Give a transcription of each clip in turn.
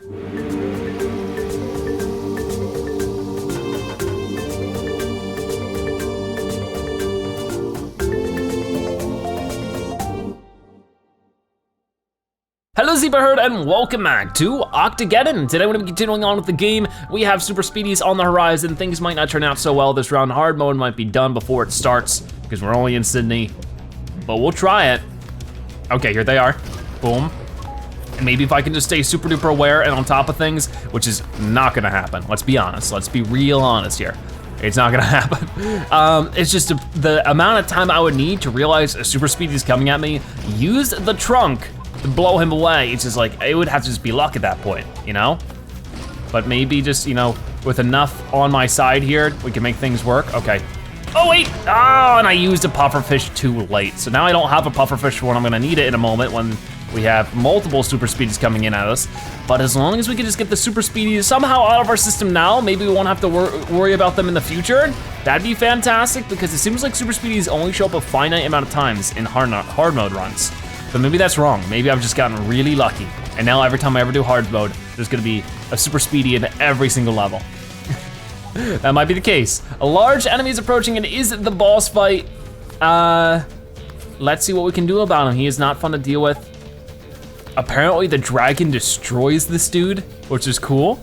Hello Zebra Herd and welcome back to Octogeddon. Today we're gonna be continuing on with the game. We have super speedies on the horizon. Things might not turn out so well this round. Hard mode might be done before it starts because we're only in Sydney, but we'll try it. Okay, here they are, boom. And maybe if I can just stay super duper aware and on top of things, which is not gonna happen. Let's be honest, let's be real honest here. It's not gonna happen. It's just the amount of time I would need to realize a super speedy is coming at me, use the trunk, to blow him away. It's just like, it would have to just be luck at that point, you know? But maybe just, you know, with enough on my side here, we can make things work. Okay. Oh wait, and I used a pufferfish too late. So now I don't have a pufferfish when I'm gonna need it in a moment when we have multiple super speedies coming in at us. But as long as we can just get the super speedies somehow out of our system now, maybe we won't have to worry about them in the future. That'd be fantastic because it seems like super speedies only show up a finite amount of times in hard mode runs. But maybe that's wrong. Maybe I've just gotten really lucky. And now every time I ever do hard mode, there's gonna be a super speedy in every single level. That might be the case. A large enemy is approaching and is the boss fight. Let's see what we can do about him. He is not fun to deal with. Apparently the dragon destroys this dude, which is cool.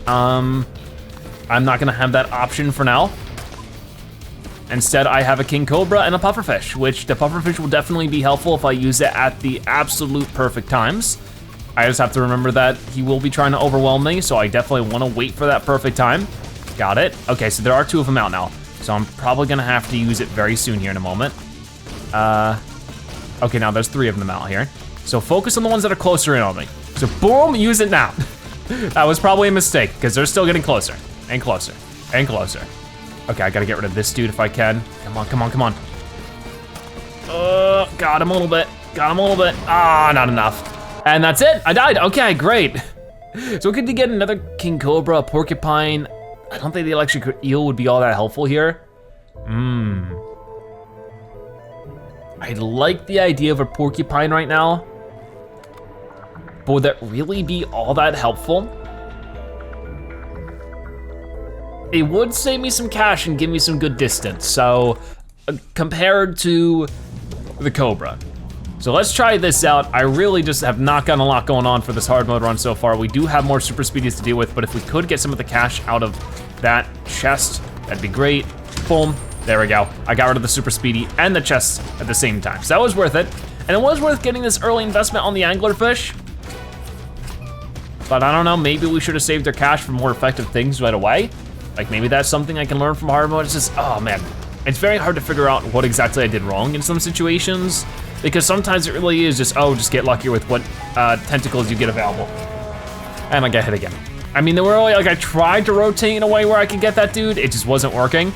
I'm not gonna have that option for now. Instead, I have a king cobra and a pufferfish, which the pufferfish will definitely be helpful if I use it at the absolute perfect times. I just have to remember that he will be trying to overwhelm me, so I definitely wanna wait for that perfect time. Got it. Okay, so there are two of them out now. So I'm probably gonna have to use it very soon here in a moment. Okay, now there's three of them out here. So focus on the ones that are closer in on me. So boom, use it now. That was probably a mistake, because they're still getting closer, and closer, and closer. Okay, I gotta get rid of this dude if I can. Come on, come on, come on. Got him a little bit, got him a little bit. Ah, not enough. And that's it, I died, okay, great. So we could get another king cobra, a porcupine. I don't think the electric eel would be all that helpful here. I like the idea of a porcupine right now, but would that really be all that helpful? It would save me some cash and give me some good distance, so compared to the Cobra. So let's try this out. I really just have not gotten a lot going on for this hard mode run so far. We do have more super speedies to deal with, but if we could get some of the cash out of that chest, that'd be great. Boom, there we go. I got rid of the super speedy and the chest at the same time. So that was worth it. And it was worth getting this early investment on the anglerfish. But I don't know, maybe we should have saved our cash for more effective things right away. Like maybe that's something I can learn from hard mode. It's just, oh man. It's very hard to figure out what exactly I did wrong in some situations, because sometimes it really is just, oh, just get luckier with what tentacles you get available. And I got hit again. I mean, there were only, like, I tried to rotate in a way where I could get that dude, it just wasn't working.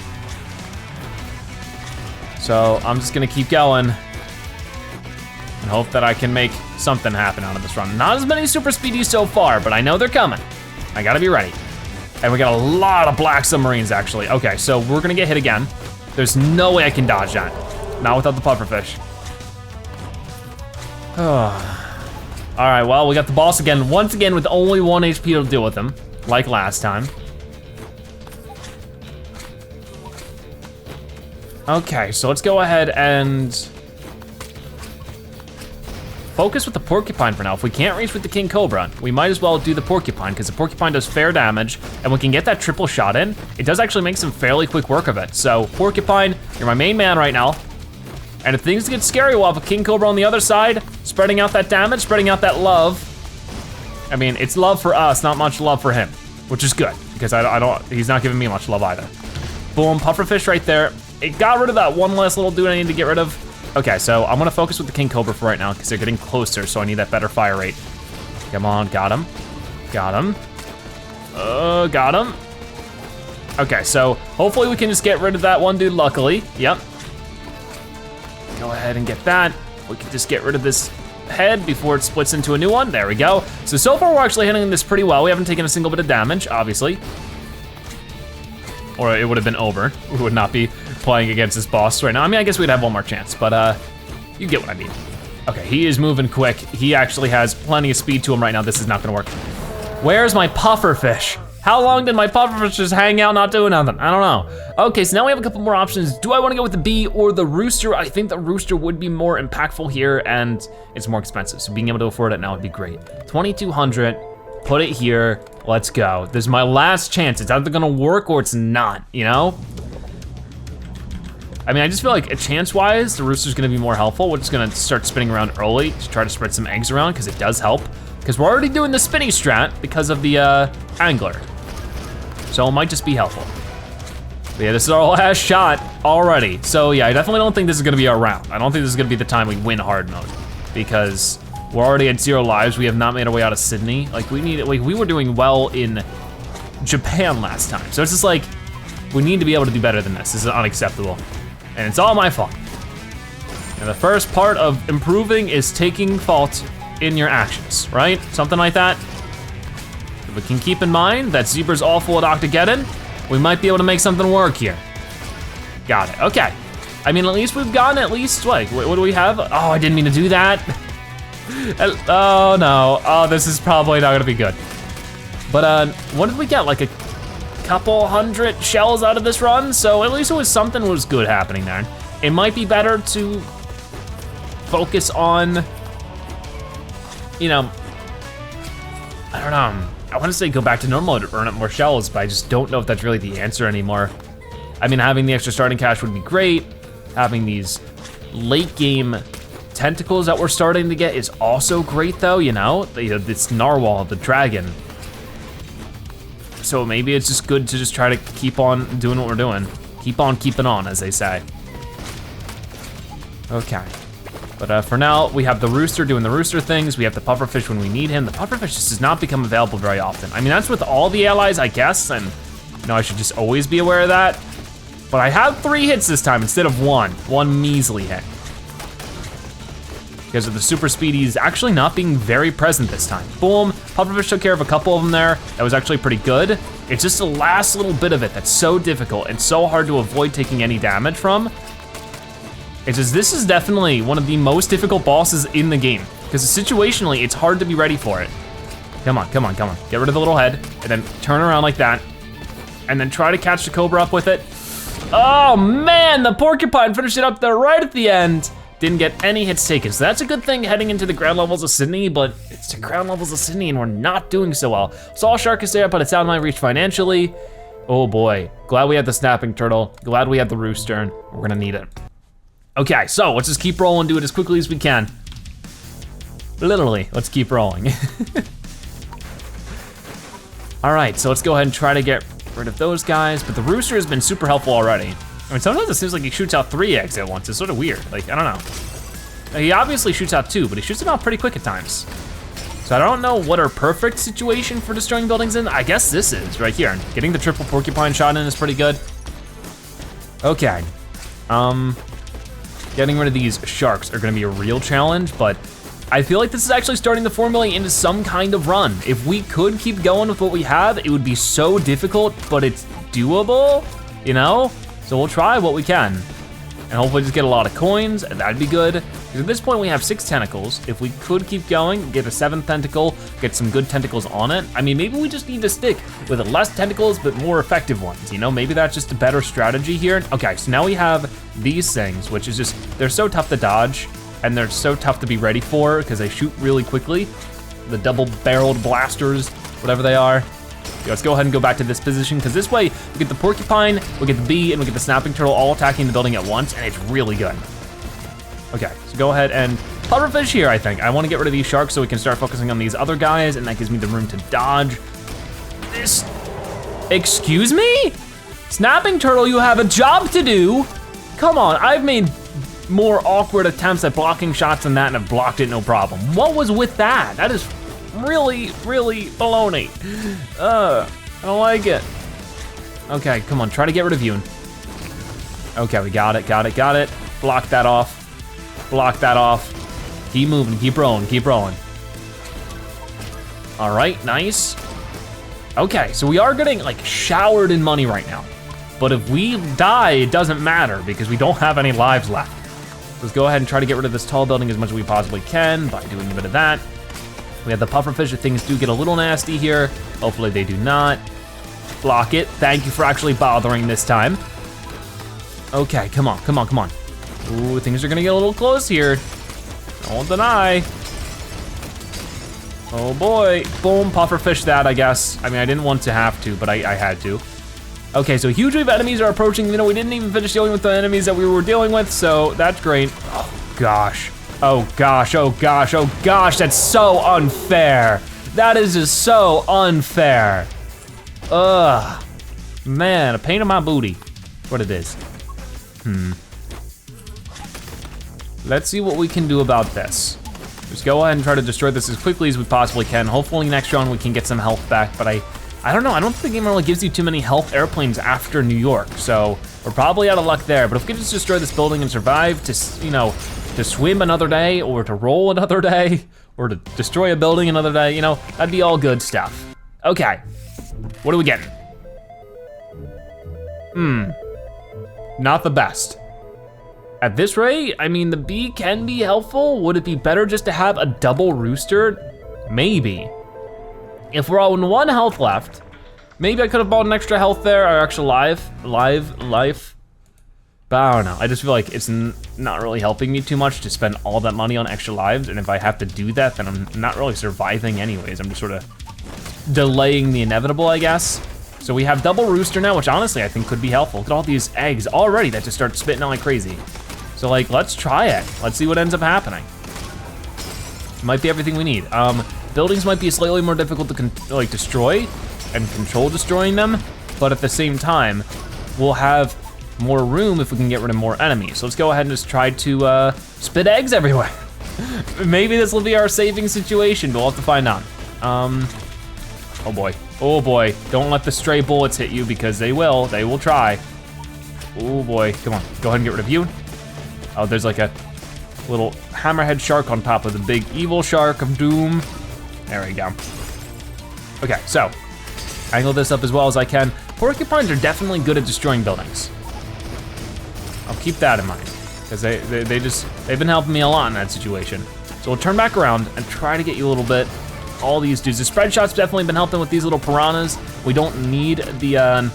So I'm just gonna keep going and hope that I can make something happen out of this run. Not as many super speedies so far, but I know they're coming. I gotta be ready. And we got a lot of black submarines actually. Okay, so we're gonna get hit again. There's no way I can dodge that. Not without the pufferfish. All right, well, we got the boss again, once again with only 1 HP to deal with him, like last time. Okay, so let's go ahead and focus with the porcupine for now. If we can't reach with the king cobra, we might as well do the porcupine, because the porcupine does fair damage, and we can get that triple shot in. It does actually make some fairly quick work of it. So porcupine, you're my main man right now. And if things get scary, we'll have a king cobra on the other side, spreading out that damage, spreading out that love. I mean, it's love for us, not much love for him, which is good, because he's not giving me much love either. Boom, pufferfish right there. It got rid of that one last little dude I need to get rid of. Okay, so I'm gonna focus with the king cobra for right now because they're getting closer, so I need that better fire rate. Come on, got him. Got him. Got him. Okay, so hopefully we can just get rid of that one dude, luckily. Yep. Go ahead and get that. We can just get rid of this head before it splits into a new one. There we go. So far we're actually hitting this pretty well. We haven't taken a single bit of damage, obviously. Or it would have been over. We would not be playing against this boss right now. I mean, I guess we'd have one more chance, but you get what I mean. Okay, he is moving quick. He actually has plenty of speed to him right now. This is not gonna work. Where's my pufferfish? How long did my pufferfish just hang out not doing nothing? I don't know. Okay, so now we have a couple more options. Do I wanna go with the bee or the rooster? I think the rooster would be more impactful here and it's more expensive. So being able to afford it now would be great. 2,200, put it here, let's go. This is my last chance. It's either gonna work or it's not, you know? I mean, I just feel like chance-wise, the rooster's gonna be more helpful. We're just gonna start spinning around early to try to spread some eggs around because it does help. Because we're already doing the spinny strat because of the angler. So it might just be helpful. But yeah, this is our last shot already. So yeah, I definitely don't think this is gonna be our round. I don't think this is gonna be the time we win hard mode because we're already at 0 lives. We have not made our way out of Sydney. Like we were doing well in Japan last time. So it's just like, we need to be able to do better than this. This is unacceptable. And it's all my fault. And the first part of improving is taking fault in your actions, right? Something like that. If we can keep in mind that Zebra's awful at Octogeddon, we might be able to make something work here. Got it, okay. I mean, at least we've gotten at least, what do we have? Oh, I didn't mean to do that. Oh no, oh, this is probably not gonna be good. But what did we get? Like a couple hundred shells out of this run, so at least it was something was good happening there. It might be better to focus on, you know, I don't know. I want to say go back to normal to earn up more shells, but I just don't know if that's really the answer anymore. I mean, having the extra starting cash would be great. Having these late game tentacles that we're starting to get is also great though, you know? This narwhal, the dragon. So maybe it's just good to just try to keep on doing what we're doing. Keep on keeping on, as they say. Okay. But for now, we have the rooster doing the rooster things. We have the pufferfish when we need him. The pufferfish just does not become available very often. I mean, that's with all the allies, I guess, and you know, I should just always be aware of that. But I have 3 hits this time instead of 1 measly hit. Because of the super speedies actually not being very present this time. Boom, pufferfish took care of a couple of them there. That was actually pretty good. It's just the last little bit of it that's so difficult and so hard to avoid taking any damage from. It's just, this is definitely one of the most difficult bosses in the game. Because situationally, it's hard to be ready for it. Come on, come on, come on. Get rid of the little head, and then turn around like that. And then try to catch the cobra up with it. Oh man, the porcupine finished it up there right at the end. Didn't get any hits taken. So that's a good thing heading into the ground levels of Sydney, but it's the ground levels of Sydney and we're not doing so well. Saw Shark is there, but it's out of my reach financially. Oh boy, glad we had the snapping turtle. Glad we had the rooster, we're gonna need it. Okay, so let's just keep rolling, do it as quickly as we can. Literally, let's keep rolling. All right, so let's go ahead and try to get rid of those guys, but the rooster has been super helpful already. I mean, sometimes it seems like he shoots out 3 eggs at once. It's sort of weird, like, I don't know. He obviously shoots out 2, but he shoots them out pretty quick at times. So I don't know what our perfect situation for destroying buildings is. I guess this is right here. Getting the triple porcupine shot in is pretty good. Okay, getting rid of these sharks are gonna be a real challenge, but I feel like this is actually starting to formulate into some kind of run. If we could keep going with what we have, it would be so difficult, but it's doable, you know? So we'll try what we can. And hopefully just get a lot of coins, and that'd be good. Because at this point we have 6 tentacles. If we could keep going, get a 7th tentacle, get some good tentacles on it. I mean, maybe we just need to stick with less tentacles, but more effective ones, you know? Maybe that's just a better strategy here. Okay, so now we have these things, which is just, they're so tough to dodge, and they're so tough to be ready for, because they shoot really quickly. The double-barreled blasters, whatever they are. Okay, let's go ahead and go back to this position, because this way, we get the porcupine, we get the bee, and we get the snapping turtle all attacking the building at once, and it's really good. Okay, so go ahead and pufferfish here, I think. I want to get rid of these sharks so we can start focusing on these other guys, and that gives me the room to dodge. This, excuse me? Snapping turtle, you have a job to do. Come on, I've made more awkward attempts at blocking shots than that and have blocked it no problem. What was with that? That is really, really baloney. I don't like it. Okay, come on, try to get rid of you. Okay, we got it, got it, got it. Block that off. Block that off. Keep moving, keep rolling, keep rolling. All right, nice. Okay, so we are getting like showered in money right now. But if we die, it doesn't matter because we don't have any lives left. Let's go ahead and try to get rid of this tall building as much as we possibly can by doing a bit of that. We have the pufferfish if things do get a little nasty here. Hopefully they do not. Block it. Thank you for actually bothering this time. Okay, come on, come on, come on. Ooh, things are gonna get a little close here. I won't deny. Oh boy, boom, pufferfish that, I guess. I mean, I didn't want to have to, but I had to. Okay, so huge wave enemies are approaching. You know, we didn't even finish dealing with the enemies that we were dealing with, so that's great. Oh gosh, oh gosh, oh gosh, oh gosh, that's so unfair. That is just so unfair. Ugh, man, a pain in my booty. What it is. Let's see what we can do about this. Just go ahead and try to destroy this as quickly as we possibly can. Hopefully next round we can get some health back, but I don't know, I don't think the game really gives you too many health airplanes after New York, so we're probably out of luck there, but if we can just destroy this building and survive to, you know, to swim another day, or to roll another day, or to destroy a building another day, you know, that'd be all good stuff. Okay, what are we getting? Not the best. At this rate, I mean, the bee can be helpful. Would it be better just to have a double rooster? Maybe. If we're on 1 health left, maybe I could have bought an extra health there, or extra life. But I don't know, I just feel like it's not really helping me too much to spend all that money on extra lives, and if I have to do that, then I'm not really surviving anyways. I'm just sort of delaying the inevitable, I guess. So we have double rooster now, which honestly I think could be helpful. Look at all these eggs already that just start spitting out like crazy. So like, let's try it. Let's see what ends up happening. Might be everything we need. Buildings might be slightly more difficult to destroy and control destroying them, but at the same time, we'll have more room if we can get rid of more enemies. So let's go ahead and just try to spit eggs everywhere. Maybe this will be our saving situation, but we'll have to find out. Oh boy, don't let the stray bullets hit you because they will try. Oh boy, come on, go ahead and get rid of you. Oh, there's like a little hammerhead shark on top of the big evil shark of doom. There we go. Okay, so, angle this up as well as I can. Porcupines are definitely good at destroying buildings. I'll keep that in mind, because they've been helping me a lot in that situation. So we'll turn back around and try to get you a little bit. All these dudes, the spread shot's definitely been helping with these little piranhas. We don't need the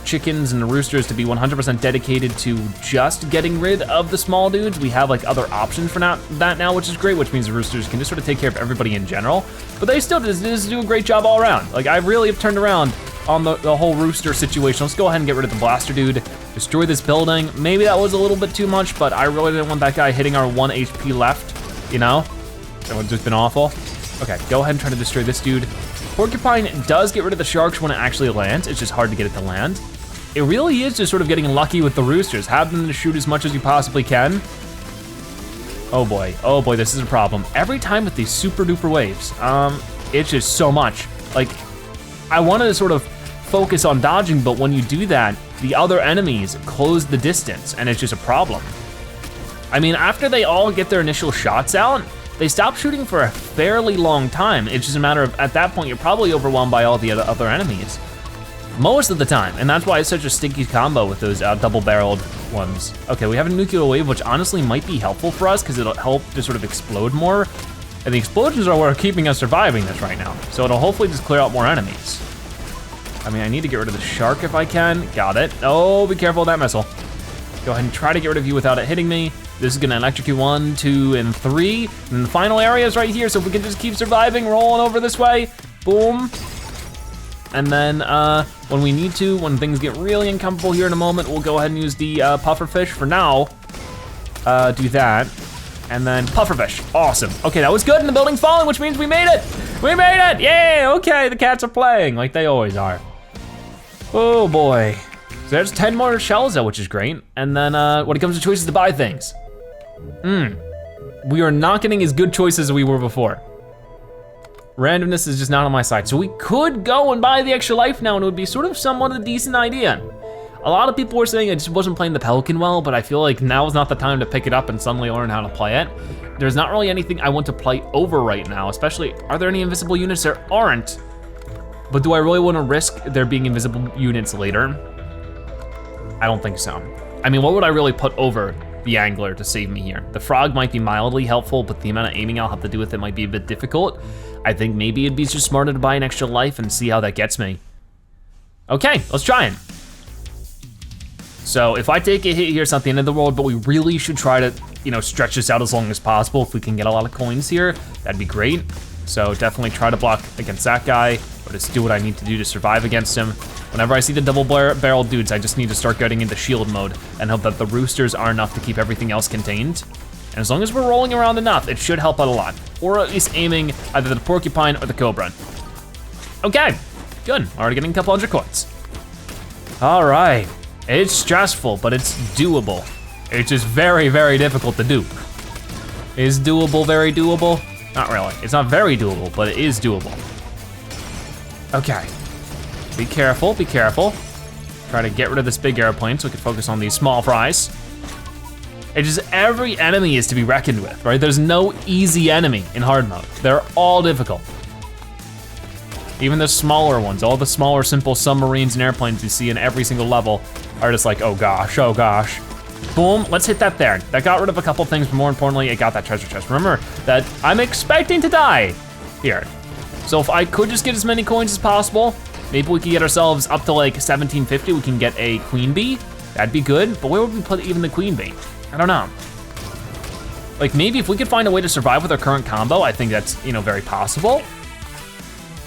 chickens and the roosters to be 100% dedicated to just getting rid of the small dudes. We have like other options for that now, which is great, which means the roosters can just sort of take care of everybody in general. But they still just do a great job all around. Like I really have turned around on the whole rooster situation. Let's go ahead and get rid of the blaster dude, destroy this building. Maybe that was a little bit too much, but I really didn't want that guy hitting our 1 HP left, you know? That would have just been awful. Okay, go ahead and try to destroy this dude. Porcupine does get rid of the sharks when it actually lands. It's just hard to get it to land. It really is just sort of getting lucky with the roosters. Have them to shoot as much as you possibly can. Oh boy, this is a problem. Every time with these super duper waves, it's just so much. Like, I wanted to sort of focus on dodging, but when you do that, the other enemies close the distance and it's just a problem. I mean, after they all get their initial shots out, they stop shooting for a fairly long time. It's just a matter of, at that point, you're probably overwhelmed by all the other enemies. Most of the time, and that's why it's such a stinky combo with those double-barreled ones. Okay, we have a nuclear wave, which honestly might be helpful for us because it'll help to sort of explode more. And the explosions are what are keeping us surviving this right now. So it'll hopefully just clear out more enemies. I mean, I need to get rid of the shark if I can. Got it. Oh, be careful of that missile. Go ahead and try to get rid of you without it hitting me. This is gonna electrocute 1, 2, and 3. And the final area is right here, so if we can just keep surviving, rolling over this way, boom. And then when we need to, when things get really uncomfortable here in a moment, we'll go ahead and use the pufferfish. For now, do that. And then pufferfish, awesome. Okay, that was good, and the building's falling, which means we made it. We made it, yay, okay, the cats are playing like they always are. Oh boy. So there's 10 more shells though, which is great. And then when it comes to choices to buy things, we are not getting as good choices as we were before. Randomness is just not on my side. So we could go and buy the extra life now and it would be sort of somewhat a decent idea. A lot of people were saying I just wasn't playing the Pelican well, but I feel like now is not the time to pick it up and suddenly learn how to play it. There's not really anything I want to play over right now, especially, are there any invisible units? There aren't. But do I really want to risk there being invisible units later? I don't think so. I mean, what would I really put over the angler to save me here. The frog might be mildly helpful, but the amount of aiming I'll have to do with it might be a bit difficult. I think maybe it'd be just smarter to buy an extra life and see how that gets me. Okay, let's try it. So if I take a hit here, it's not the end of the world, but we really should try to, you know, stretch this out as long as possible. If we can get a lot of coins here, that'd be great. So definitely try to block against that guy, or just do what I need to do to survive against him. Whenever I see the double barrel dudes, I just need to start getting into shield mode and hope that the roosters are enough to keep everything else contained. And as long as we're rolling around enough, it should help out a lot. Or at least aiming either the porcupine or the cobra. Okay, good, already getting a couple hundred coins. All right, it's stressful, but it's doable. It's just very, very difficult to do. Is doable very doable? Not really, it's not very doable, but it is doable. Okay, be careful, be careful. Try to get rid of this big airplane so we can focus on these small fries. It's just every enemy is to be reckoned with, right? There's no easy enemy in hard mode. They're all difficult. Even the smaller ones, all the smaller, simple submarines and airplanes you see in every single level are just like, oh gosh, oh gosh. Boom, let's hit that there. That got rid of a couple things, but more importantly, it got that treasure chest. Remember that I'm expecting to die here. So if I could just get as many coins as possible, maybe we could get ourselves up to like 1750, we can get a queen bee. That'd be good, but where would we put even the queen bee? I don't know. Like maybe if we could find a way to survive with our current combo, I think that's, you know, very possible.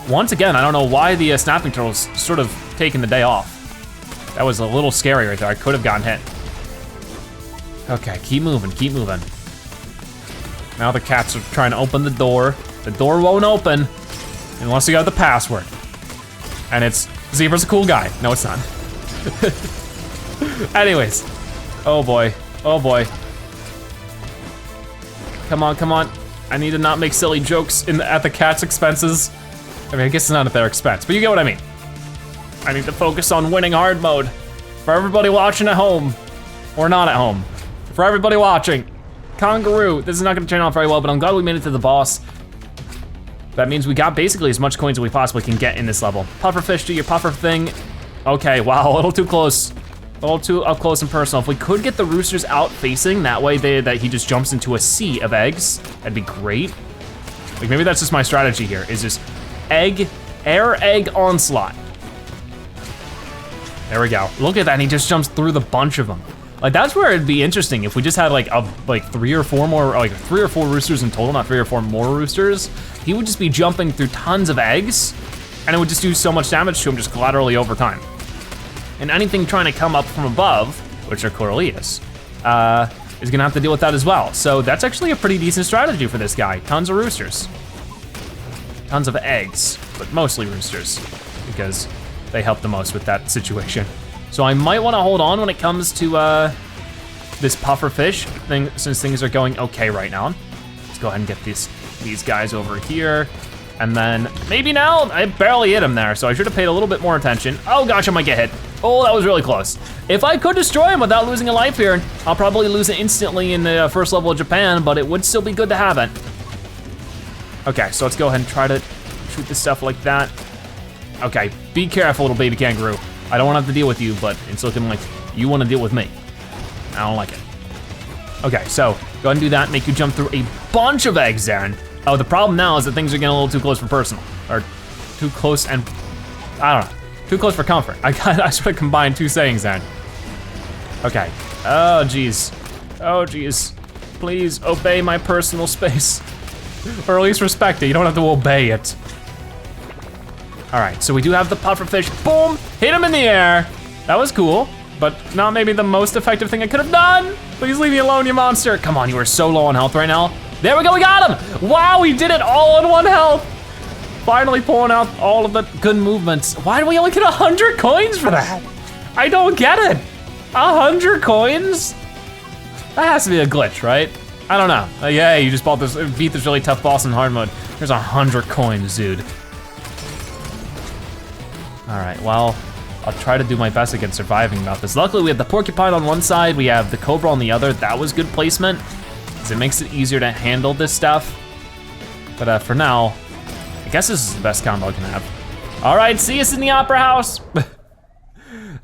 Once again, I don't know why the snapping turtle's sort of taking the day off. That was a little scary right there. I could have gotten hit. Okay, keep moving, keep moving. Now the cats are trying to open the door. The door won't open unless you got the password. And it's, Zebra's a cool guy. No, it's not. Anyways, oh boy, oh boy. Come on, come on. I need to not make silly jokes at the cat's expenses. I mean, I guess it's not at their expense, but you get what I mean. I need to focus on winning hard mode. For everybody watching at home, or not at home. For everybody watching, Kangaroo, this is not gonna turn out very well, but I'm glad we made it to the boss. That means we got basically as much coins as we possibly can get in this level. Pufferfish, do your puffer thing. Okay, wow, a little too close. A little too up close and personal. If we could get the roosters out facing, that way that he just jumps into a sea of eggs, that'd be great. Like maybe that's just my strategy here, is just air egg onslaught. There we go. Look at that, and he just jumps through the bunch of them. Like that's where it'd be interesting if we just had like three or four roosters in total, not 3 or 4 more roosters. He would just be jumping through tons of eggs, and it would just do so much damage to him just collaterally over time. And anything trying to come up from above, which are Corellius, is gonna have to deal with that as well. So that's actually a pretty decent strategy for this guy. Tons of roosters. Tons of eggs, but mostly roosters, because they help the most with that situation. So I might wanna hold on when it comes to this pufferfish thing, since things are going okay right now. Let's go ahead and get these guys over here. And then maybe now, I barely hit him there, so I should have paid a little bit more attention. Oh gosh, I might get hit. Oh, that was really close. If I could destroy him without losing a life here, I'll probably lose it instantly in the first level of Japan, but it would still be good to have it. Okay, so let's go ahead and try to shoot this stuff like that. Okay, be careful, little baby kangaroo. I don't wanna have to deal with you, but it's looking like you wanna deal with me. I don't like it. Okay, so go ahead and do that, make you jump through a bunch of eggs, Darren. Oh, the problem now is that things are getting a little too close for personal, or too close and, I don't know, too close for comfort. I sort of combined two sayings then. Okay, oh geez. Oh geez, please obey my personal space. Or at least respect it, you don't have to obey it. All right, so we do have the pufferfish, boom, hit him in the air. That was cool, but not maybe the most effective thing I could have done. Please leave me alone, you monster. Come on, you are so low on health right now. There we go, we got him! Wow, we did it all in 1 health! Finally pulling out all of the good movements. Why do we only get 100 coins for that? I don't get it. 100 coins? That has to be a glitch, right? I don't know. Yeah, you just beat this really tough boss in hard mode. There's 100 coins, dude. All right, well, I'll try to do my best against surviving about this. Luckily, we have the porcupine on one side, we have the cobra on the other. That was good placement. It makes it easier to handle this stuff. But for now, I guess this is the best combo I can have. All right, see us in the opera house.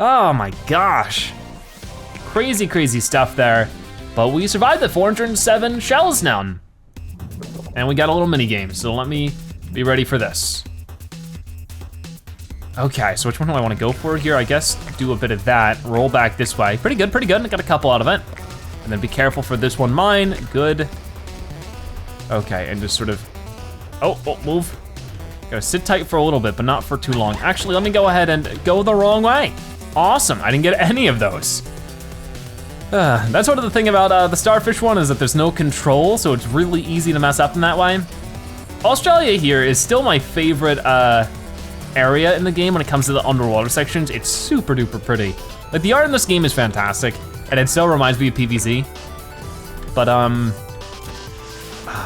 Oh my gosh. Crazy, crazy stuff there. But we survived the 407 shells now. And we got a little mini game, so let me be ready for this. Okay, so which one do I wanna go for here? I guess do a bit of that, roll back this way. Pretty good, I got a couple out of it. And then be careful for this one, mine, good. Okay, and just sort of, oh, move. Gotta sit tight for a little bit, but not for too long. Actually, let me go ahead and go the wrong way. Awesome, I didn't get any of those. That's sort of the thing about the starfish one is that there's no control, so it's really easy to mess up in that way. Australia here is still my favorite area in the game when it comes to the underwater sections. It's super duper pretty. Like the art in this game is fantastic, and it still reminds me of PvZ. But oh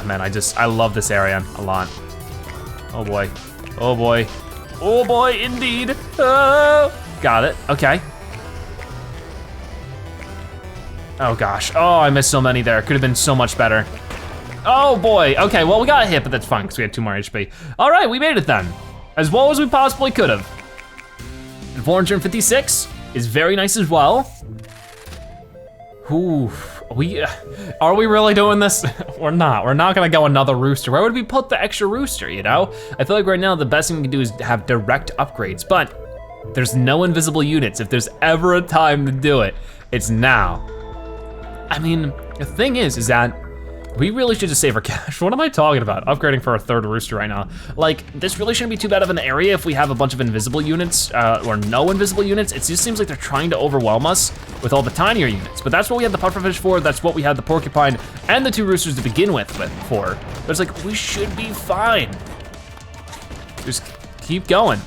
man, I love this area a lot. Oh boy, oh boy, oh boy, indeed. Oh, got it, okay. Oh gosh, oh, I missed so many there. Could have been so much better. Oh boy, okay, well we got hit, but that's fine because we had 2 more HP. All right, we made it then. As well as we possibly could have. And 456 is very nice as well. Ooh, are we really doing this? We're not gonna go another rooster. Where would we put the extra rooster, you know? I feel like right now the best thing we can do is have direct upgrades, but there's no invisible units. If there's ever a time to do it, it's now. I mean, the thing is that we really should just save our cash. What am I talking about? Upgrading for a 3rd rooster right now. Like, this really shouldn't be too bad of an area if we have a bunch of invisible units, or no invisible units. It just seems like they're trying to overwhelm us with all the tinier units. But that's what we had the pufferfish for, that's what we had the porcupine and the 2 roosters to begin with for. But it's like, we should be fine. Just keep going.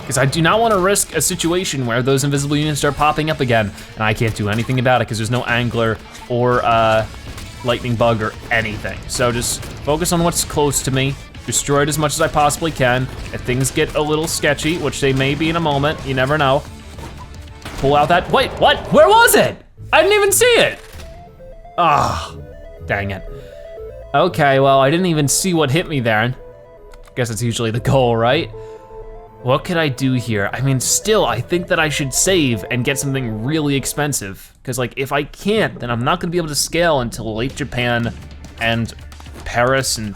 Because I do not want to risk a situation where those invisible units start popping up again, and I can't do anything about it because there's no angler or lightning bug or anything. So just focus on what's close to me, destroy it as much as I possibly can. If things get a little sketchy, which they may be in a moment, you never know. Pull out that, wait, what? Where was it? I didn't even see it. Ah, dang it. Okay, well, I didn't even see what hit me there. Guess it's usually the goal, right? What could I do here? I mean, still, I think that I should save and get something really expensive. Because like, if I can't, then I'm not gonna be able to scale until late Japan and Paris and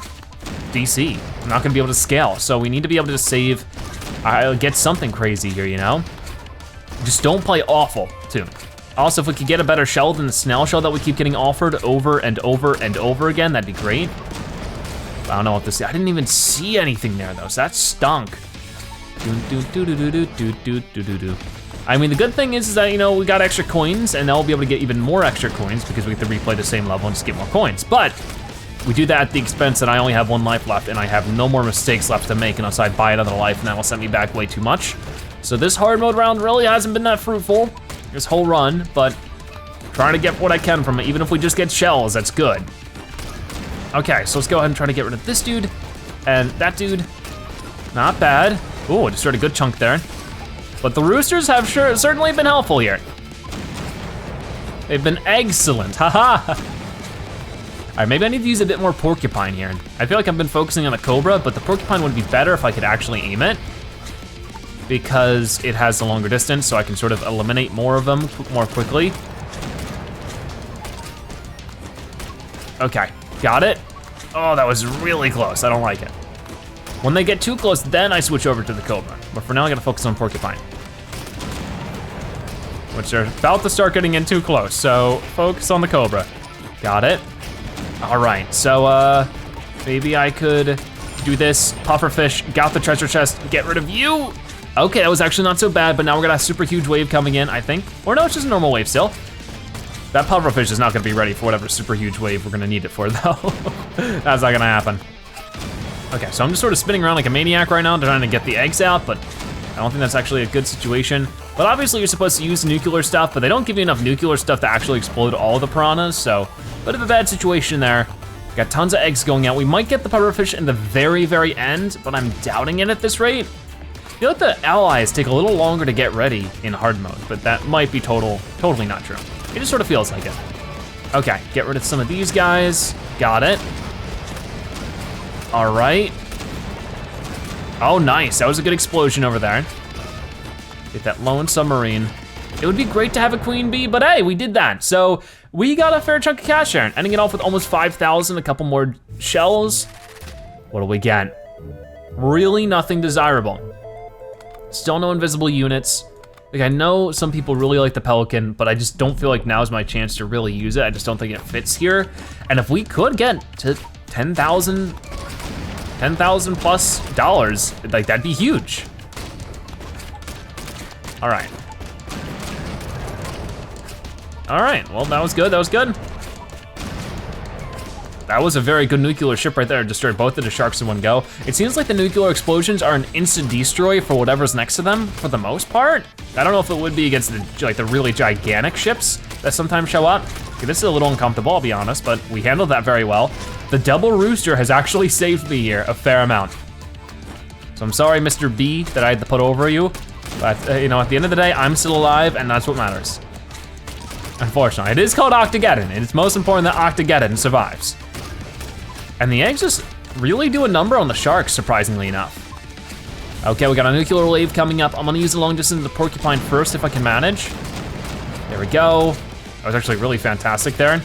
DC. I'm not gonna be able to scale. So we need to be able to save, get something crazy here, you know? Just don't play awful, too. Also, if we could get a better shell than the snail shell that we keep getting offered over and over and over again, that'd be great. But I don't know what this is. I didn't even see anything there though, so that stunk. I mean, the good thing is that, you know, we got extra coins and now we'll be able to get even more extra coins because we have to replay the same level and just get more coins. But we do that at the expense that I only have 1 life left and I have no more mistakes left to make unless I buy another life, and that will set me back way too much. So this hard mode round really hasn't been that fruitful, this whole run, but trying to get what I can from it. Even if we just get shells, that's good. Okay, so let's go ahead and try to get rid of this dude and that dude. Not bad. Ooh, just sort of a good chunk there. But the roosters have certainly been helpful here. They've been excellent, haha. All right, maybe I need to use a bit more porcupine here. I feel like I've been focusing on the cobra, but the porcupine would be better if I could actually aim it because it has a longer distance, so I can sort of eliminate more of them more quickly. Okay, got it. Oh, that was really close, I don't like it. When they get too close, then I switch over to the cobra. But for now, I gotta focus on porcupine. Which are about to start getting in too close, so focus on the cobra. Got it. All right, so maybe I could do this. Pufferfish, got the treasure chest, get rid of you. Okay, that was actually not so bad, but now we're gonna have a super huge wave coming in, I think. Or no, it's just a normal wave still. That pufferfish is not gonna be ready for whatever super huge wave we're gonna need it for though. That's not gonna happen. Okay, so I'm just sort of spinning around like a maniac right now, trying to get the eggs out, but I don't think that's actually a good situation. But obviously you're supposed to use nuclear stuff, but they don't give you enough nuclear stuff to actually explode all the piranhas, so bit of a bad situation there. Got tons of eggs going out. We might get the pufferfish in the very, very end, but I'm doubting it at this rate. I feel like the allies take a little longer to get ready in hard mode, but that might be totally not true. It just sort of feels like it. Okay, get rid of some of these guys. Got it. All right. Oh, nice, that was a good explosion over there. Get that lone submarine. It would be great to have a queen bee, but hey, we did that. So we got a fair chunk of cash there, ending it off with almost 5,000, a couple more shells. What do we get? Really nothing desirable. Still no invisible units. Like, I know some people really like the pelican, but I just don't feel like now's my chance to really use it. I just don't think it fits here. And if we could get to 10,000 plus dollars, like that'd be huge. All right. All right, well, that was good, that was good. That was a very good nuclear ship right there. Destroyed both of the sharks in one go. It seems like the nuclear explosions are an instant destroy for whatever's next to them for the most part. I don't know if it would be against the really gigantic ships that sometimes show up. Okay, this is a little uncomfortable, I'll be honest, but we handled that very well. The double rooster has actually saved me here a fair amount. So I'm sorry, Mr. B, that I had to put over you. But you know, at the end of the day, I'm still alive and that's what matters. Unfortunately, it is called Octogeddon, and it's most important that Octogeddon survives. And the eggs just really do a number on the sharks, surprisingly enough. Okay, we got a nuclear wave coming up. I'm gonna use the long distance of the porcupine first if I can manage. There we go. That was actually really fantastic there.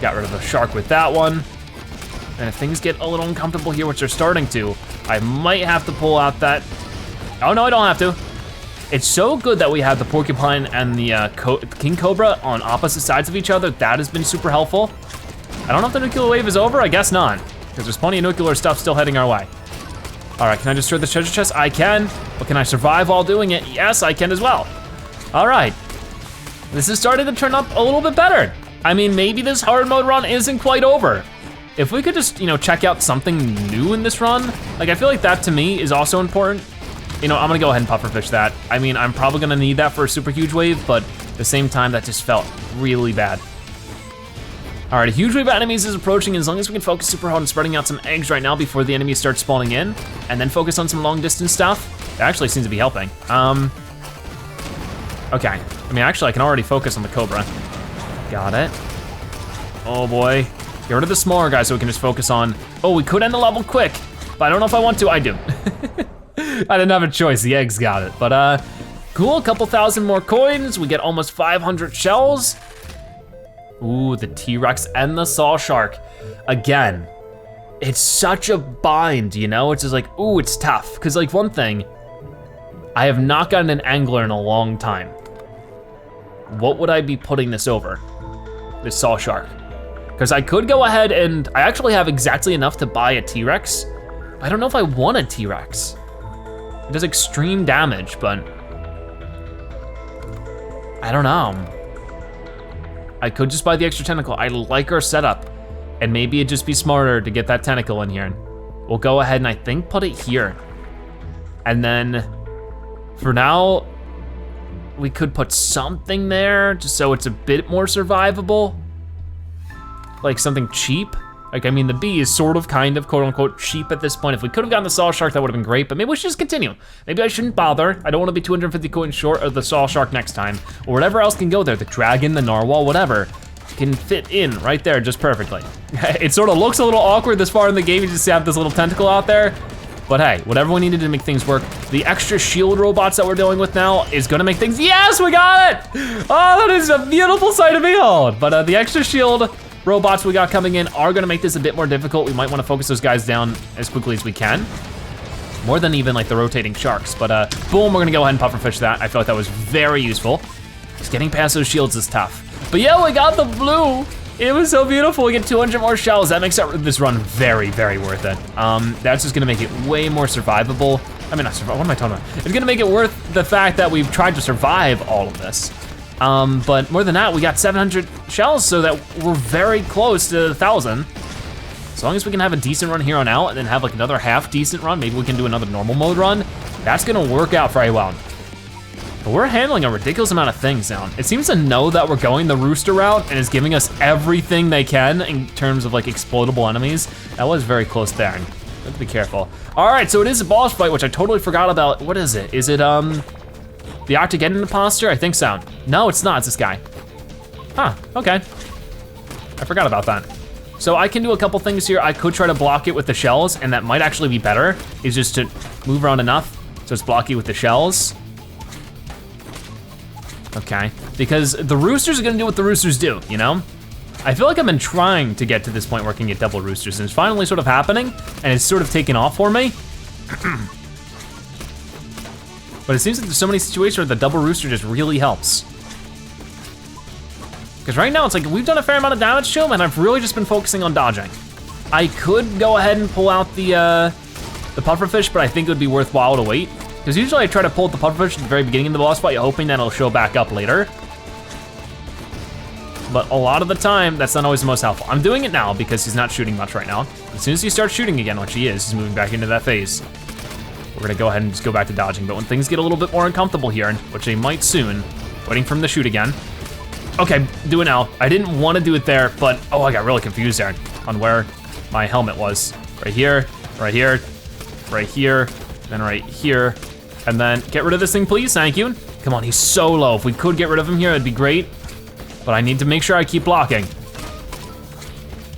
Got rid of the shark with that one. And if things get a little uncomfortable here, which they're starting to, I might have to pull out that. Oh no, I don't have to. It's so good that we have the porcupine and the king cobra on opposite sides of each other. That has been super helpful. I don't know if the nuclear wave is over, I guess not, because there's plenty of nuclear stuff still heading our way. All right, can I destroy the treasure chest? I can, but can I survive while doing it? Yes, I can as well. All right, this is starting to turn up a little bit better. I mean, maybe this hard mode run isn't quite over. If we could just, you know, check out something new in this run, like I feel like that to me is also important. You know, I'm gonna go ahead and pufferfish that. I mean, I'm probably gonna need that for a super huge wave, but at the same time, that just felt really bad. All right, a huge wave of enemies is approaching, and as long as we can focus super hard on spreading out some eggs right now before the enemies start spawning in, and then focus on some long distance stuff, it actually seems to be helping. Okay, I mean, actually I can already focus on the cobra. Got it. Oh boy. Get rid of the smaller guys so we can just focus on, oh, we could end the level quick, but I don't know if I want to, I do. I didn't have a choice, the eggs got it. But cool, a couple thousand more coins. We get almost 500 shells. Ooh, the T-Rex and the saw shark. Again, it's such a bind, you know? It's just like, ooh, it's tough. Cause like one thing, I have not gotten an angler in a long time. What would I be putting this over? This saw shark. Cause I could go ahead and I actually have exactly enough to buy a T-Rex. I don't know if I want a T-Rex. It does extreme damage, but I don't know. I could just buy the extra tentacle. I like our setup, and maybe it'd just be smarter to get that tentacle in here. We'll go ahead and I think put it here. And then for now, we could put something there just so it's a bit more survivable. Like something cheap. Like, I mean, the bee is sort of, kind of, quote unquote, cheap at this point. If we could have gotten the saw shark, that would have been great, but maybe we should just continue. Maybe I shouldn't bother. I don't want to be 250 coins short of the saw shark next time, or whatever else can go there, the dragon, the narwhal, whatever, can fit in right there just perfectly. It sort of looks a little awkward this far in the game, you just have this little tentacle out there, but hey, whatever we needed to make things work. The extra shield robots that we're dealing with now is gonna make things, yes, we got it! Oh, that is a beautiful sight to behold. But the extra shield robots we got coming in are gonna make this a bit more difficult. We might wanna focus those guys down as quickly as we can. More than even like the rotating sharks, but boom, we're gonna go ahead and pufferfish that. I feel like that was very useful. Just getting past those shields is tough. But yeah, we got the blue. It was so beautiful. We get 200 more shells. That makes this run very, very worth it. That's just gonna make it way more survivable. I mean, not survive, what am I talking about? It's gonna make it worth the fact that we've tried to survive all of this. But more than that, we got 700 shells, so that we're very close to 1,000. As long as we can have a decent run here on out and then have like another half decent run, maybe we can do another normal mode run, that's gonna work out very well. But we're handling a ridiculous amount of things now. It seems to know that we're going the rooster route and is giving us everything they can in terms of like exploitable enemies. That was very close there. Let's be careful. All right, so it is a boss fight, which I totally forgot about. What is it? Is it, the Octogeddon imposter? I think so. No, it's not, it's this guy. Huh, okay. I forgot about that. So I can do a couple things here. I could try to block it with the shells, and that might actually be better, is just to move around enough so it's blocky with the shells. Okay, because the roosters are gonna do what the roosters do, you know? I feel like I've been trying to get to this point where I can get double roosters, and it's finally sort of happening, and it's sort of taken off for me. But it seems like there's so many situations where the double rooster just really helps. Because right now it's like we've done a fair amount of damage to him, and I've really just been focusing on dodging. I could go ahead and pull out the pufferfish, but I think it would be worthwhile to wait. Because usually I try to pull the pufferfish at the very beginning of the boss fight, hoping that it'll show back up later. But a lot of the time, that's not always the most helpful. I'm doing it now because he's not shooting much right now. As soon as he starts shooting again, which he is, he's moving back into that phase. We're gonna go ahead and just go back to dodging. But when things get a little bit more uncomfortable here, which they might soon, waiting for him to shoot again. Okay, do it now. I didn't want to do it there, but oh, I got really confused there on where my helmet was. Right here, right here, right here, then right here. And then get rid of this thing, please, thank you. Come on, he's so low. If we could get rid of him here, it'd be great. But I need to make sure I keep blocking.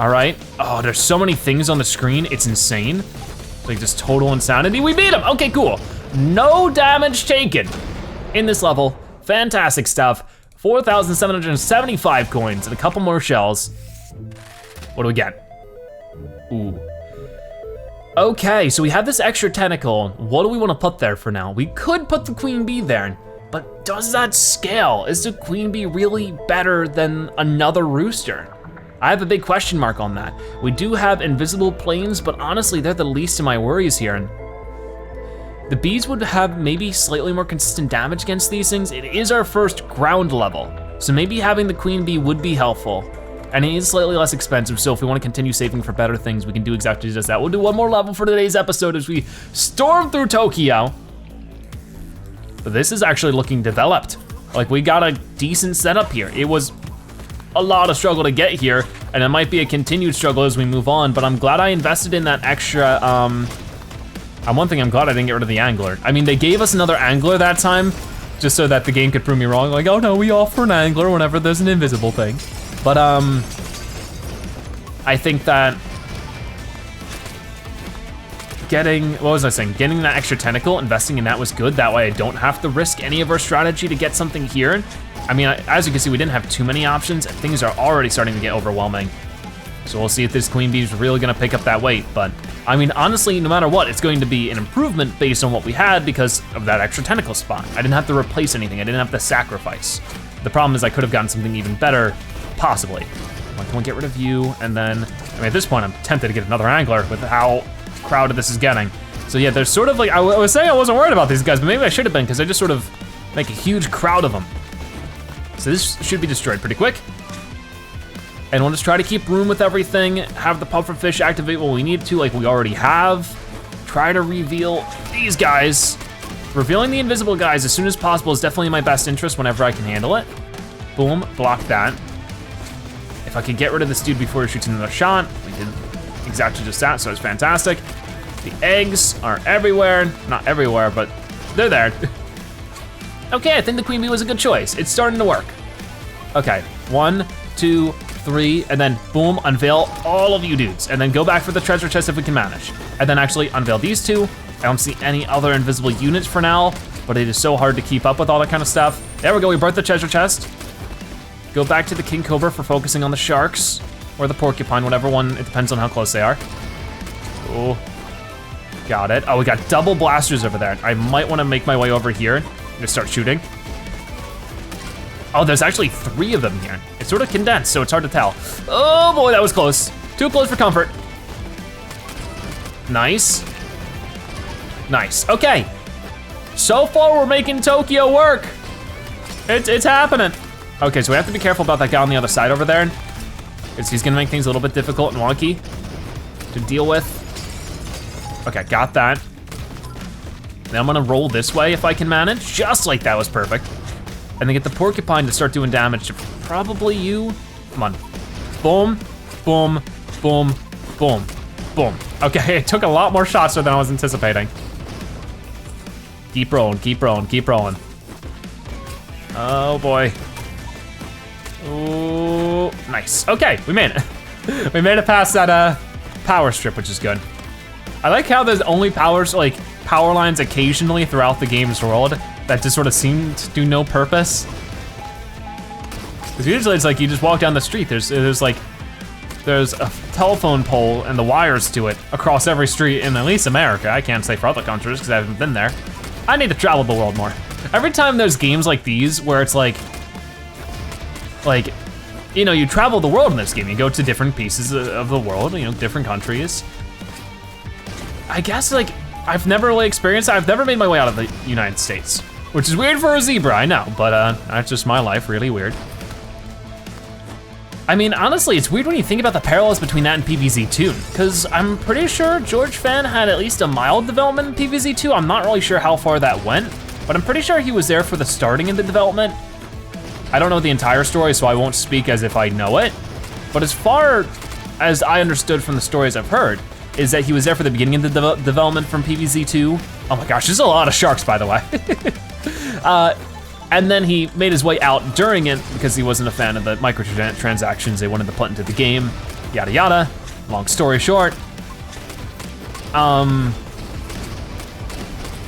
All right, oh, there's so many things on the screen, it's insane. It's like just total insanity. We beat him, okay, cool. No damage taken in this level, fantastic stuff. 4,775 coins and a couple more shells. What do we get? Ooh. Okay, so we have this extra tentacle. What do we want to put there for now? We could put the queen bee there, but does that scale? Is the queen bee really better than another rooster? I have a big question mark on that. We do have invisible planes, but honestly, they're the least of my worries here. The bees would have maybe slightly more consistent damage against these things. It is our first ground level, so maybe having the queen bee would be helpful. And it is slightly less expensive, so if we want to continue saving for better things, we can do exactly just that. We'll do one more level for today's episode as we storm through Tokyo. But this is actually looking developed. Like, we got a decent setup here. It was a lot of struggle to get here, and it might be a continued struggle as we move on, but I'm glad I invested in that extra, one thing I'm glad I didn't get rid of the angler. I mean, they gave us another angler that time, just so that the game could prove me wrong. Like, oh no, we offer an angler whenever there's an invisible thing. But I think that getting that extra tentacle, investing in that was good. That way I don't have to risk any of our strategy to get something here. I mean, as you can see, we didn't have too many options, and things are already starting to get overwhelming. So we'll see if this queen bee is really gonna pick up that weight. But I mean, honestly, no matter what, it's going to be an improvement based on what we had because of that extra tentacle spot. I didn't have to replace anything. I didn't have to sacrifice. The problem is I could have gotten something even better, possibly. Like, can we get rid of you? And then, I mean, at this point, I'm tempted to get another angler with how crowded this is getting. So yeah, there's sort of like, I was saying I wasn't worried about these guys, but maybe I should have been because I just sort of make a huge crowd of them. So this should be destroyed pretty quick. And we'll just try to keep room with everything, have the pufferfish activate when we need to, like we already have. Try to reveal these guys. Revealing the invisible guys as soon as possible is definitely in my best interest whenever I can handle it. Boom, block that. If I could get rid of this dude before he shoots another shot, we did exactly just that, so it's fantastic. The eggs are everywhere. Not everywhere, but they're there. Okay, I think the queen bee was a good choice. It's starting to work. Okay, 1, 2, 3, and then boom, unveil all of you dudes. And then go back for the treasure chest if we can manage. And then actually unveil these two. I don't see any other invisible units for now, but it is so hard to keep up with all that kind of stuff. There we go, we burnt the treasure chest. Go back to the king cobra for focusing on the sharks, or the porcupine, whatever one, it depends on how close they are. Oh, got it. Oh, we got double blasters over there. I might wanna make my way over here and start shooting. Oh, there's actually 3 of them here. It's sort of condensed, so it's hard to tell. Oh boy, that was close. Too close for comfort. Nice. Nice, okay. So far, we're making Tokyo work. It's happening. Okay, so we have to be careful about that guy on the other side over there, because he's gonna make things a little bit difficult and wonky to deal with. Okay, got that. Now I'm gonna roll this way if I can manage. Just like that was perfect. And then get the porcupine to start doing damage to probably you. Come on. Boom, boom, boom, boom, boom. Okay, it took a lot more shots than I was anticipating. Keep rolling, keep rolling, keep rolling. Oh boy. Ooh, nice. Okay, we made it. We made it past that power strip, which is good. I like how there's only power lines occasionally throughout the game's world that just sort of seem to do no purpose. Because usually it's like you just walk down the street. There's a telephone pole and the wires to it across every street in at least America. I can't say for other countries because I haven't been there. I need to travel the world more. Every time there's games like these where it's like, you know, you travel the world in this game. You go to different pieces of the world, you know, different countries. I guess like, I've never really experienced that. I've never made my way out of the United States, which is weird for a zebra, I know, but that's just my life, really weird. I mean, honestly, it's weird when you think about the parallels between that and PvZ2, because I'm pretty sure George Fenn had at least a mild development in PvZ2. I'm not really sure how far that went, but I'm pretty sure he was there for the starting of the development. I don't know the entire story, so I won't speak as if I know it, but as far as I understood from the stories I've heard, is that he was there for the beginning of the development from PvZ2. Oh my gosh, there's a lot of sharks, by the way. And then he made his way out during it because he wasn't a fan of the microtransactions they wanted to put into the game, yada yada. Long story short. But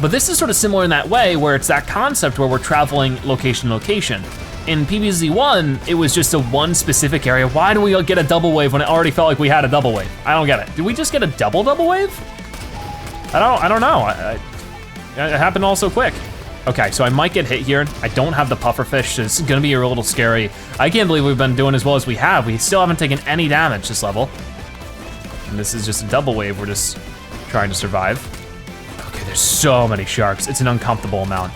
this is sort of similar in that way where it's that concept where we're traveling location to location. In PvZ1, it was just a one specific area. Why do we get a double wave when it already felt like we had a double wave? I don't get it. Did we just get a double wave? I don't know. It happened all so quick. Okay, so I might get hit here. I don't have the pufferfish, so it's gonna be a little scary. I can't believe we've been doing as well as we have. We still haven't taken any damage this level. And this is just a double wave. We're just trying to survive. Okay, there's so many sharks. It's an uncomfortable amount.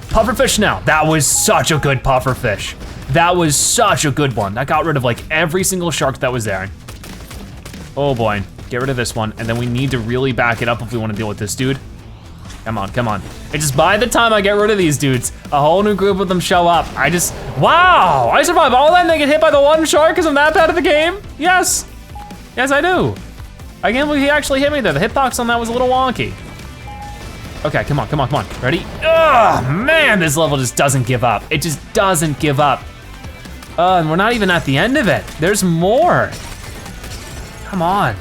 Pufferfish now. That was such a good pufferfish. That was such a good one. That got rid of like every single shark that was there. Oh boy, get rid of this one. And then we need to really back it up if we wanna deal with this dude. Come on, come on. It's just by the time I get rid of these dudes, a whole new group of them show up. Wow, I survive all that and they get hit by the one shark because I'm that bad at the game? Yes, yes I do. I can't believe he actually hit me there. The hitbox on that was a little wonky. Okay, come on, come on, come on, ready? Oh man, this level just doesn't give up. It just doesn't give up. And we're not even at the end of it. There's more. Come on.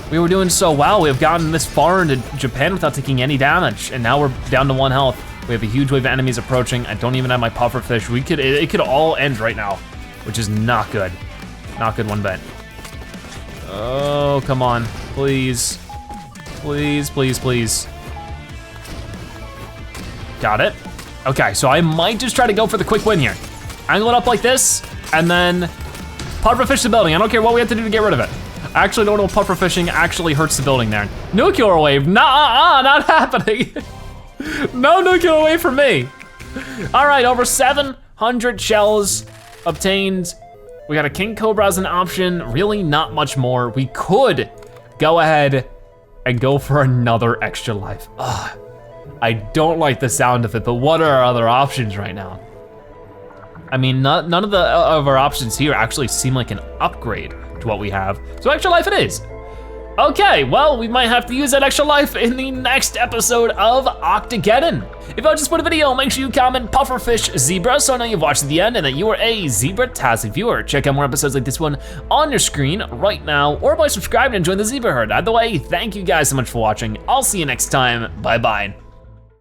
We were doing so well. We have gotten this far into Japan without taking any damage, and now we're down to 1 health. We have a huge wave of enemies approaching. I don't even have my pufferfish. It could all end right now, which is not good. Not good one bit. Oh, come on, please. Please, please, please. Got it. Okay, so I might just try to go for the quick win here. Angle it up like this, and then pufferfish the building. I don't care what we have to do to get rid of it. I actually don't know if pufferfishing actually hurts the building there. Nuclear wave, not happening. No nuclear wave for me. All right, over 700 shells obtained. We got a King Cobra as an option, really not much more. We could go ahead and go for another extra life. Ugh, I don't like the sound of it, but what are our other options right now? I mean, none of our options here actually seem like an upgrade to what we have. So extra life it is. Okay, well, we might have to use that extra life in the next episode of Octogeddon. If I just put a video, make sure you comment pufferfish zebra so I know you've watched to the end and that you are a zebra-tastic viewer. Check out more episodes like this one on your screen right now, or by subscribing and join the zebra herd. Either way, thank you guys so much for watching. I'll see you next time, bye-bye.